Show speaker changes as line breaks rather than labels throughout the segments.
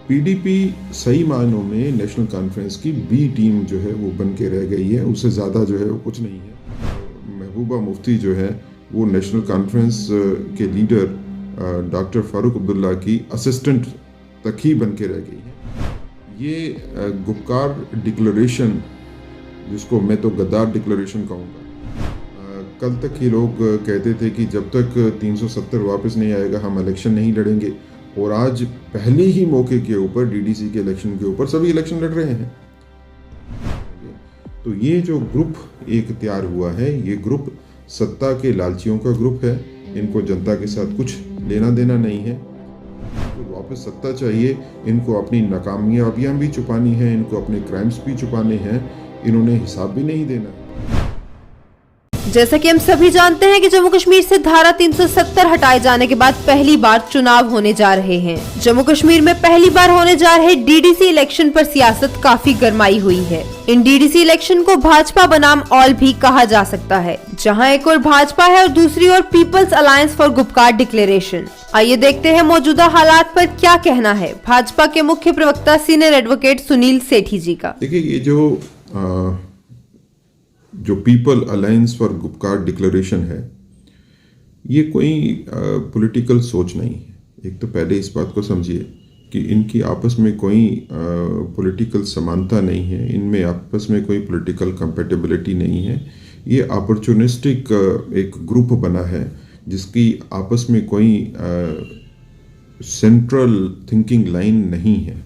PDP सही मायनों में नेशनल कॉन्फ्रेंस की बी टीम जो है वो बन के रह गई है। उससे ज़्यादा जो है वो कुछ नहीं है। महबूबा मुफ्ती जो है वो नेशनल कॉन्फ्रेंस के लीडर डॉक्टर फारूक अब्दुल्ला की असिस्टेंट तक ही बन के रह गई है। ये गुपकार डिक्लेरेशन, जिसको मैं तो गद्दार डिक्लेरेशन कहूँगा, कल तक ही लोग कहते थे कि जब तक 370 वापस नहीं आएगा हम इलेक्शन नहीं लड़ेंगे, और आज पहले ही मौके के ऊपर डीडीसी के इलेक्शन के ऊपर सभी इलेक्शन लड़ रहे हैं। तो ये जो ग्रुप एक तैयार हुआ है, ये ग्रुप सत्ता के लालचियों का ग्रुप है। इनको जनता के साथ कुछ लेना देना नहीं है। तो वापस सत्ता चाहिए, इनको अपनी नाकामयाबियां भी छुपानी है, इनको अपने क्राइम्स भी छुपाने हैं, इन्होंने हिसाब भी नहीं देना।
जैसा कि हम सभी जानते हैं कि जम्मू कश्मीर से धारा 370 हटाए जाने के बाद पहली बार चुनाव होने जा रहे हैं। जम्मू कश्मीर में पहली बार होने जा रहे डीडीसी इलेक्शन पर सियासत काफी गरमाई हुई है। इन डीडीसी इलेक्शन को भाजपा बनाम ऑल भी कहा जा सकता है, जहां एक और भाजपा है और दूसरी ओर people's alliance for Gupkar declaration. आइए देखते हैं मौजूदा हालात पर क्या कहना है भाजपा के मुख्य प्रवक्ता सीनियर एडवोकेट सुनील सेठी जी का।
देखिए, ये जो people alliance for Gupkar declaration है, ये कोई पॉलिटिकल सोच नहीं है। एक तो पहले इस बात को समझिए कि इनकी आपस में कोई पॉलिटिकल समानता नहीं है, इनमें आपस में कोई पॉलिटिकल कंपेटिबिलिटी नहीं है। ये अपॉर्चुनिस्टिक एक ग्रुप बना है जिसकी आपस में कोई सेंट्रल थिंकिंग लाइन नहीं है।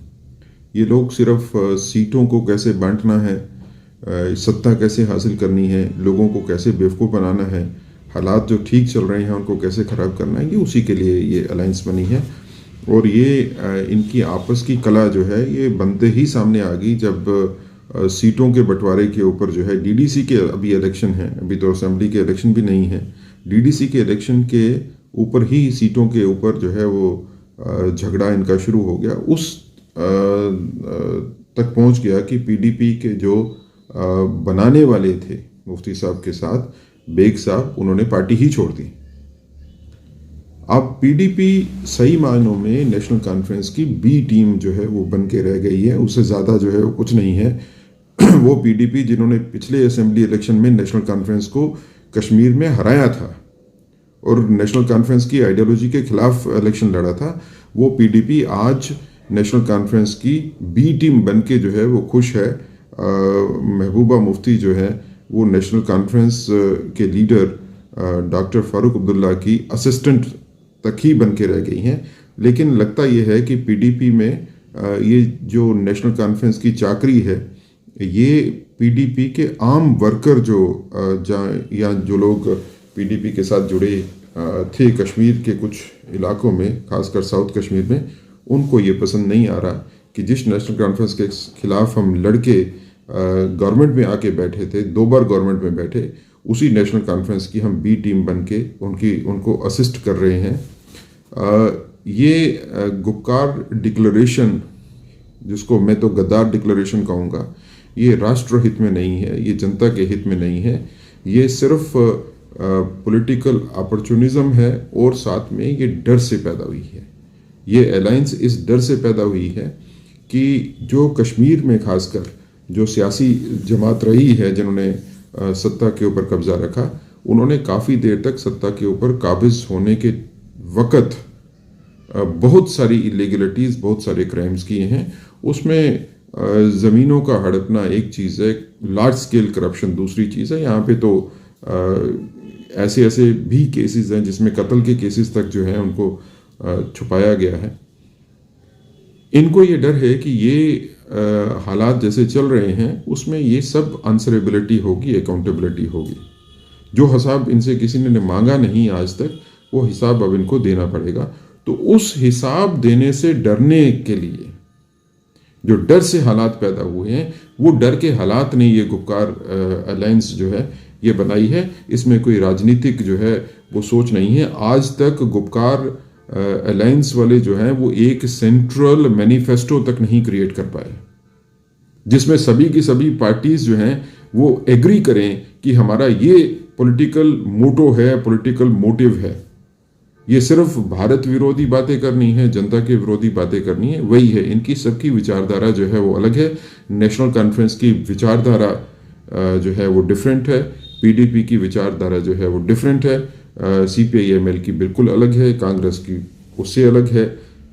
ये लोग सिर्फ सीटों को कैसे बांटना है, सत्ता कैसे हासिल करनी है, लोगों को कैसे बेवकूफ़ बनाना है, हालात जो ठीक चल रहे हैं उनको कैसे ख़राब करना है, ये उसी के लिए ये अलायंस बनी है। और ये इनकी आपस की कला जो है ये बनते ही सामने आ गई जब सीटों के बंटवारे के ऊपर जो है डीडीसी के अभी इलेक्शन है, अभी तो असेंबली के इलेक्शन भी नहीं है, डीडीसी के इलेक्शन के ऊपर ही सीटों के ऊपर जो है वो झगड़ा इनका शुरू हो गया। उस तक पहुंच गया कि पीडीपी के जो बनाने वाले थे मुफ्ती साहब के साथ बेग साहब, उन्होंने पार्टी ही छोड़ दी। अब पीडीपी सही मायनों में नेशनल कॉन्फ्रेंस की बी टीम जो है वो बन के रह गई है। उससे ज़्यादा जो है वो कुछ नहीं है। वो पीडीपी जिन्होंने पिछले असेंबली इलेक्शन में नेशनल कॉन्फ्रेंस को कश्मीर में हराया था और नेशनल कॉन्फ्रेंस की आइडियोलॉजी के खिलाफ इलेक्शन लड़ा था, वो पीडीपी आज नेशनल कॉन्फ्रेंस की बी टीम बन के जो है वो खुश है। महबूबा मुफ्ती जो है वो नेशनल कॉन्फ्रेंस के लीडर डॉक्टर फारूक अब्दुल्ला की असिस्टेंट तक ही बन के रह गई हैं। लेकिन लगता ये है कि पीडीपी में ये जो नेशनल कॉन्फ्रेंस की चाकरी है, ये पीडीपी के आम वर्कर या जो लोग पीडीपी के साथ जुड़े थे कश्मीर के कुछ इलाकों में, खासकर साउथ कश्मीर में, उनको ये पसंद नहीं आ रहा कि जिस नेशनल कॉन्फ्रेंस के खिलाफ हम लड़के गवर्नमेंट में आके बैठे थे, 2 बार गवर्नमेंट में बैठे, उसी नेशनल कॉन्फ्रेंस की हम बी टीम बन के उनको असिस्ट कर रहे हैं। ये गुपकार डिक्लेरेशन, जिसको मैं तो गद्दार डिक्लेरेशन कहूँगा, ये राष्ट्र हित में नहीं है, ये जनता के हित में नहीं है। ये सिर्फ पॉलिटिकल अपॉर्चुनिज्म है और साथ में ये डर से पैदा हुई है। ये अलायंस इस डर से पैदा हुई है कि जो कश्मीर में खासकर जो सियासी जमात रही है जिन्होंने सत्ता के ऊपर कब्जा रखा, उन्होंने काफ़ी देर तक सत्ता के ऊपर काबिज होने के वक़्त बहुत सारी इलीगलिटीज़, बहुत सारे क्राइम्स किए हैं। उसमें ज़मीनों का हड़पना एक चीज़ है, लार्ज स्केल करप्शन दूसरी चीज़ है। यहाँ पे तो ऐसे भी केसेस हैं जिसमें कत्ल के केसेस तक जो हैं उनको छुपाया गया है। इनको ये डर है कि ये हालात जैसे चल रहे हैं उसमें ये सब आंसरेबिलिटी होगी, अकाउंटेबिलिटी होगी। जो हिसाब इनसे किसी ने मांगा नहीं आज तक, वो हिसाब अब इनको देना पड़ेगा। तो उस हिसाब देने से डरने के लिए जो डर से हालात पैदा हुए हैं, वो डर के हालात ने ये गुपकार अलायंस जो है ये बनाई है। इसमें कोई राजनीतिक जो है वो सोच नहीं है। आज तक गुपकार अलायंस वाले जो हैं वो एक सेंट्रल मैनिफेस्टो तक नहीं क्रिएट कर पाए जिसमें सभी की सभी पार्टीज जो हैं वो एग्री करें कि हमारा ये पॉलिटिकल मोटो है, पॉलिटिकल मोटिव है। ये सिर्फ भारत विरोधी बातें करनी है, जनता के विरोधी बातें करनी है, वही है। इनकी सबकी विचारधारा जो है वो अलग है। नेशनल कॉन्फ्रेंस की विचारधारा जो है वो डिफरेंट है, पीडीपी की विचारधारा जो है वो डिफरेंट है, सीपीआई-एमएल की बिल्कुल अलग है, कांग्रेस की उससे अलग है,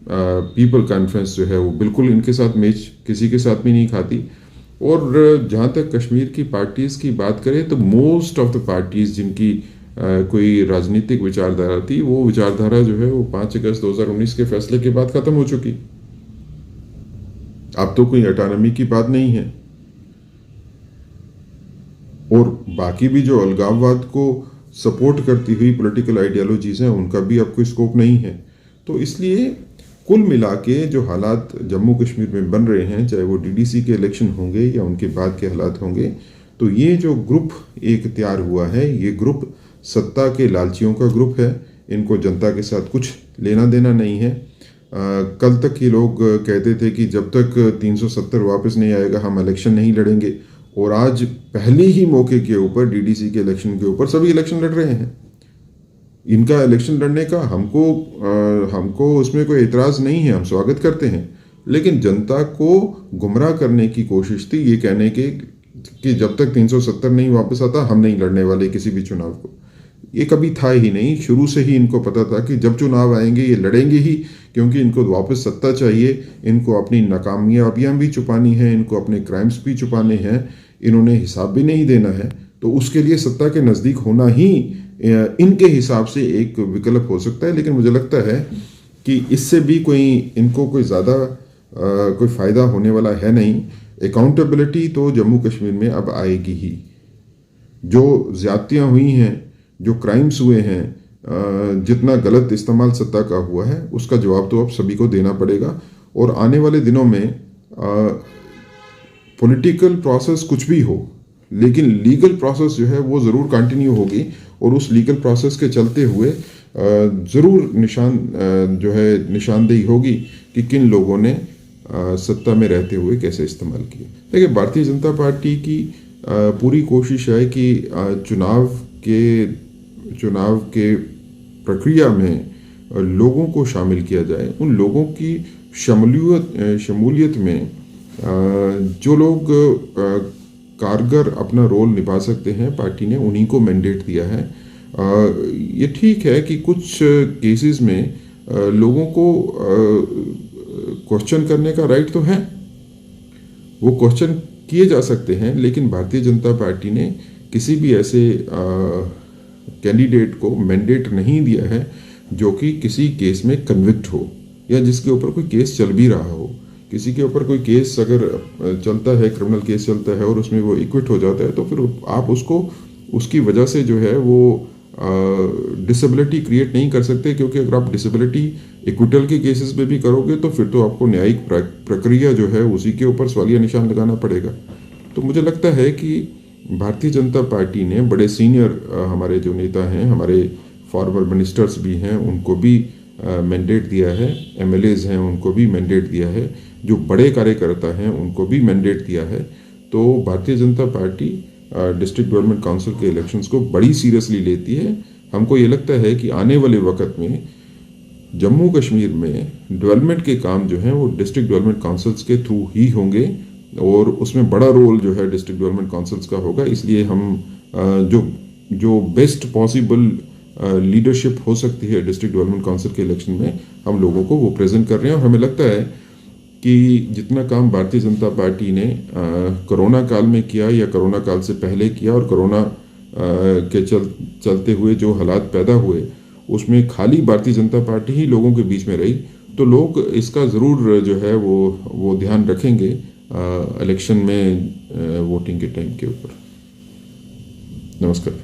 पीपल कॉन्फ्रेंस जो है वो बिल्कुल इनके साथ मैच किसी के साथ भी नहीं खाती। और जहाँ तक कश्मीर की पार्टीज़ की बात करें तो मोस्ट ऑफ द पार्टीज़ जिनकी कोई राजनीतिक विचारधारा थी, वो विचारधारा जो है वो 5 अगस्त 2019 के फैसले के बाद ख़त्म हो चुकी। अब तो कोई ऑटोनॉमी की बात नहीं है। और बाकी भी जो अलगाववाद को सपोर्ट करती हुई पॉलिटिकल आइडियोलॉजीज हैं, उनका भी अब कोई स्कोप नहीं है। तो इसलिए कुल मिला के जो हालात जम्मू कश्मीर में बन रहे हैं, चाहे वो डीडीसी के इलेक्शन होंगे या उनके बाद के हालात होंगे, तो ये जो ग्रुप एक तैयार हुआ है, ये ग्रुप सत्ता के लालचियों का ग्रुप है। इनको जनता के साथ कुछ लेना देना नहीं है। कल तक ये लोग कहते थे कि जब तक 370 वापस नहीं आएगा हम इलेक्शन नहीं लड़ेंगे, और आज पहले ही मौके के ऊपर डीडीसी के इलेक्शन के ऊपर सभी इलेक्शन लड़ रहे हैं। इनका इलेक्शन लड़ने का हमको उसमें कोई एतराज़ नहीं है, हम स्वागत करते हैं। लेकिन जनता को गुमराह करने की कोशिश थी ये कहने के कि जब तक 370 नहीं वापस आता हम नहीं लड़ने वाले किसी भी चुनाव को। ये कभी था ही नहीं। शुरू से ही इनको पता था कि जब चुनाव आएंगे ये लड़ेंगे ही, क्योंकि इनको वापस सत्ता चाहिए, इनको अपनी नाकामयाबियां भी छुपानी है, इनको अपने क्राइम्स भी छुपाने हैं, इन्होंने हिसाब भी नहीं देना है। तो उसके लिए सत्ता के नज़दीक होना ही इनके हिसाब से एक विकल्प हो सकता है। लेकिन मुझे लगता है कि इससे भी इनको कोई ज़्यादा कोई फ़ायदा होने वाला है नहीं। अकाउंटेबिलिटी तो जम्मू कश्मीर में अब आएगी ही। जो ज़्यादतियाँ हुई हैं, जो क्राइम्स हुए हैं, जितना गलत इस्तेमाल सत्ता का हुआ है, उसका जवाब तो अब सभी को देना पड़ेगा। और आने वाले दिनों में पॉलिटिकल प्रोसेस कुछ भी हो, लेकिन लीगल प्रोसेस जो है वो ज़रूर कंटिन्यू होगी, और उस लीगल प्रोसेस के चलते हुए ज़रूर निशानदेही होगी कि किन लोगों ने सत्ता में रहते हुए कैसे इस्तेमाल किया। देखिए, भारतीय जनता पार्टी की पूरी कोशिश है कि चुनाव के प्रक्रिया में लोगों को शामिल किया जाए। उन लोगों की शमूलियत में जो लोग कारगर अपना रोल निभा सकते हैं, पार्टी ने उन्हीं को मैंडेट दिया है। ये ठीक है कि कुछ केसेस में लोगों को क्वेश्चन करने का राइट तो है, वो क्वेश्चन किए जा सकते हैं, लेकिन भारतीय जनता पार्टी ने किसी भी ऐसे कैंडिडेट को मैंडेट नहीं दिया है जो कि किसी केस में कन्विक्ट हो या जिसके ऊपर कोई केस चल भी रहा हो। किसी के ऊपर कोई केस अगर चलता है, क्रिमिनल केस चलता है और उसमें वो एक्विट हो जाता है, तो फिर आप उसकी वजह से जो है वो डिसेबिलिटी क्रिएट नहीं कर सकते, क्योंकि अगर आप डिसेबिलिटी इक्विटल के केसेस में भी करोगे तो फिर तो आपको न्यायिक प्रक्रिया जो है उसी के ऊपर सवालिया निशान लगाना पड़ेगा। तो मुझे लगता है कि भारतीय जनता पार्टी ने बड़े सीनियर हमारे जो नेता हैं, हमारे फॉर्मर मिनिस्टर्स भी हैं, उनको भी मैंडेट दिया है, एमएलएज हैं उनको भी मैंडेट दिया है, जो बड़े कार्यकर्ता हैं उनको भी मैंडेट दिया है। तो Bharatiya Janata party district development council के इलेक्शंस को बड़ी सीरियसली लेती है। हमको ये लगता है कि आने वाले वक्त में जम्मू कश्मीर में डेवलपमेंट के काम जो हैं वो डिस्ट्रिक्ट डेवलपमेंट काउंसिल्स के थ्रू ही होंगे, और उसमें बड़ा रोल जो है डिस्ट्रिक्ट डेवलपमेंट काउंसिल्स का होगा। इसलिए हम जो बेस्ट पॉसिबल लीडरशिप हो सकती है डिस्ट्रिक्ट डेवलपमेंट काउंसिल के इलेक्शन में, हम लोगों को वो प्रेजेंट कर रहे हैं। और हमें लगता है कि जितना काम भारतीय जनता पार्टी ने कोरोना काल में किया या कोरोना काल से पहले किया, और कोरोना के चलते हुए जो हालात पैदा हुए उसमें खाली भारतीय जनता पार्टी ही लोगों के बीच में रही, तो लोग इसका ज़रूर जो है वो ध्यान रखेंगे इलेक्शन में वोटिंग के टाइम के ऊपर। नमस्कार।